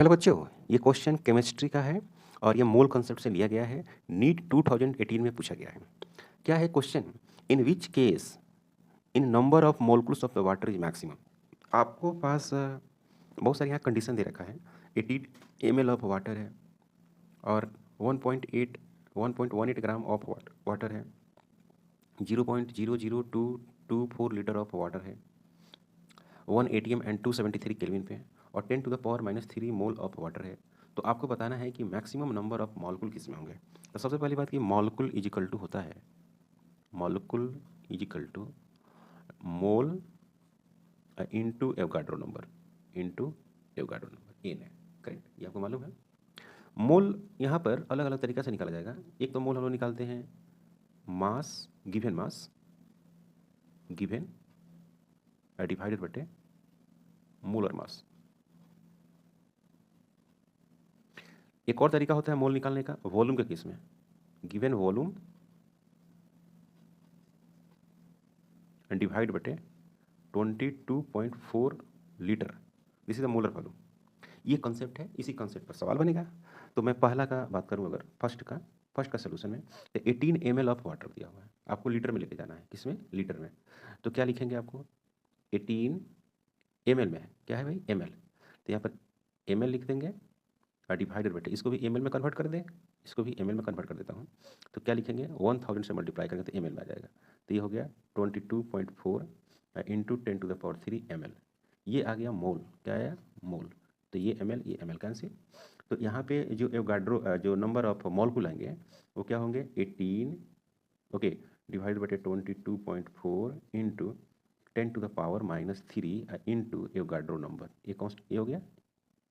Hello बच्चों, ये question chemistry का है और ये मोल कॉन्सेप्ट से लिया गया है। नीट 2018 में पूछा गया है। क्या है question? In which case in number of molecules of the water is maximum. आपको पास बहुत सारे यहाँ कंडीशन दे रखा है। 80 ml ऑफ वाटर है और 1.18 ग्राम ऑफ वाटर है, 0.00224 लीटर ऑफ वाटर है, 1 ATM एंड 273 केल्विन पे और 10⁻³ मोल ऑफ वाटर है। तो आपको बताना है कि मैक्सिमम नंबर ऑफ मॉलिक्यूल किस में होंगे। तो सबसे पहली बात कि मॉलिक्यूल इज इक्वल टू होता है, molecule is equal to mole into Avogadro number, into Avogadro number N है। करेक्ट, ये आपको मालूम है। मोल यहाँ पर अलग अलग तरीक़ा से निकाला जाएगा। एक तो मोल हम लोग निकालते हैं मास, गिवन मास, गिवन डिवाइडेड बटे मोलर मास। एक और तरीका होता है मोल निकालने का वॉल्यूम के केस में, गिवन वॉल्यूम डिवाइड बटे 22.4 litre, this is the molar volume. ये कॉन्सेप्ट है, इसी कॉन्सेप्ट पर सवाल बनेगा। तो मैं पहला का बात करूं, अगर फर्स्ट का सोल्यूशन में, तो 18 ml ऑफ वाटर दिया हुआ है, आपको लीटर में लेके जाना है। किसमें? लीटर में। तो क्या लिखेंगे आपको? 18 ml में है, क्या है भाई? ml। तो यहाँ पर ml लिख देंगे और डिवाइडेड बटे, इसको भी ml में कन्वर्ट कर दें, इसको भी ml में कन्वर्ट कर देता हूँ। तो क्या लिखेंगे? 1000 से मल्टीप्लाई करेंगे तो ml में आ जाएगा। तो ये हो गया 22.4 इंटू 10⁻³ ml। ये आ गया मोल। क्या आया? मोल। तो ये ml, ये ml कैंसिल। तो यहाँ पे जो एवोगाड्रो जो नंबर ऑफ मॉलिक्यूल आएंगे वो क्या होंगे? 18 ओके डिवाइड बटे 22.4 इंटू 10⁻³ इंटू एवोगाड्रो नंबर। ये हो गया।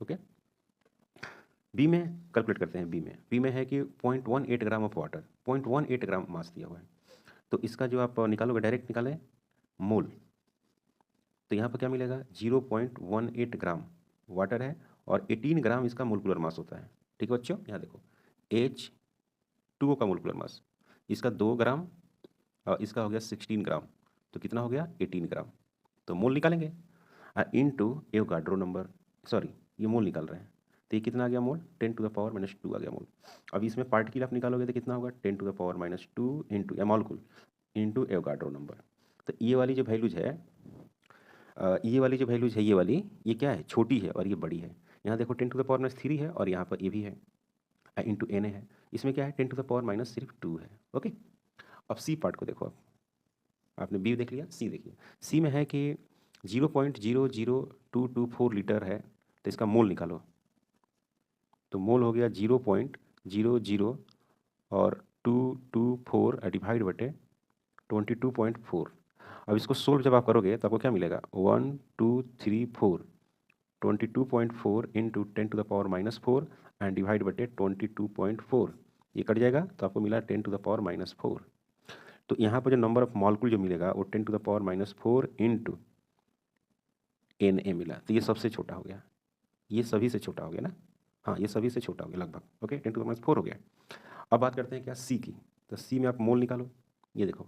ओके, बी में कैलकुलेट करते हैं। बी में है कि 0.18 ग्राम ऑफ वाटर, 0.18 ग्राम मास दिया हुआ है। तो इसका जो आप निकालोगे, डायरेक्ट निकालें मोल, तो यहाँ पर क्या मिलेगा? 0.18 ग्राम वाटर है और 18 ग्राम इसका मोलकुलर मास होता है। ठीक है बच्चों, यहाँ देखो H2O का मोलकुलर मास, इसका 2 ग्राम और इसका हो गया 16 ग्राम, तो कितना हो गया? 18 ग्राम। तो मोल निकालेंगे इनटू एवोगाड्रो नंबर, सॉरी ये मोल निकाल रहे हैं। तो ये कितना आ गया मोल? 10⁻² आ गया मोल। अब इसमें पार्टिकल आप निकालोगे तो कितना होगा? 10⁻² into molecule into Avogadro number. तो ये वाली जो वैल्यूज है, ये वाली जो वैल्यूज है, ये क्या है? छोटी है और ये बड़ी है। यहाँ देखो 10⁻³ है और यहाँ पर ये भी है इंटू एन है। इसमें क्या है? 10⁻² सिर्फ 2 है। ओके, अब सी पार्ट को देखो। अब आपने बी देख लिया, सी देखिए। सी में है कि 0.00224 लीटर है, तो इसका मोल निकालो। तो मोल हो गया 0.00 और 224 डिवाइड बटे 22.4। अब इसको सोल्व जब आप करोगे तो आपको क्या मिलेगा? 1 2 3 4, 22.4 इंटू 10⁻⁻4 एंड डिवाइड बटे 22.4। ये कट जाएगा तो आपको मिला 10⁻⁻4। तो यहाँ पर जो नंबर ऑफ मॉलिक्यूल जो मिलेगा वो 10⁻⁻4 इंटू Na मिला। तो ये सबसे छोटा हो गया, ये सभी से छोटा हो गया ना। हाँ, ये सभी से छोटा हो गया लगभग। ओके, 10⁻4 हो गया। अब बात करते हैं क्या? सी की। तो सी में आप मोल निकालो। ये देखो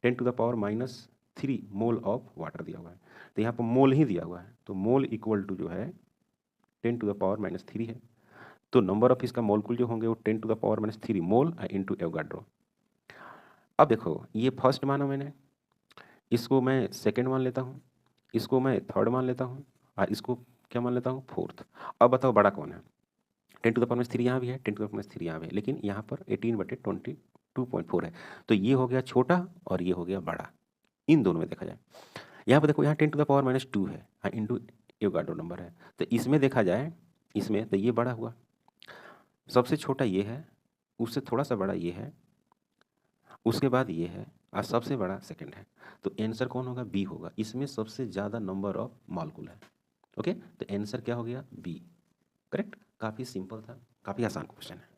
10⁻³ मोल ऑफ वाटर दिया हुआ है, तो यहाँ पर मोल ही दिया हुआ है, तो मोल इक्वल टू जो है 10⁻³ है। तो नंबर ऑफ इसका मॉलिक्यूल जो होंगे वो 10⁻³ मोल इंटू एवोगाड्रो। अब देखो, ये फर्स्ट माना मैंने, इसको मैं सेकेंड मान लेता हूँ, इसको मैं थर्ड मान लेता हूँ और इसको क्या मान लेता हूँ? फोर्थ। अब बताओ बड़ा कौन है? 10⁻³ यहाँ भी है, 10⁻³ यहाँ भी है, लेकिन यहाँ पर 18/22.4 है। तो ये हो गया छोटा और ये हो गया बड़ा, इन दोनों में देखा जाए। यहाँ पर देखो, यहाँ 10⁻² है इंटू एवोगाड्रो नंबर है। तो इसमें देखा जाए, इसमें तो ये बड़ा हुआ, सबसे छोटा ये है, उससे थोड़ा सा बड़ा ये है, उसके बाद ये है और सबसे बड़ा सेकंड है। तो आंसर कौन होगा? बी होगा। इसमें सबसे ज़्यादा नंबर ऑफ मॉलिक्यूल है। ओके, तो आंसर क्या हो गया? बी। करेक्ट। काफ़ी सिंपल था, काफ़ी आसान क्वेश्चन है।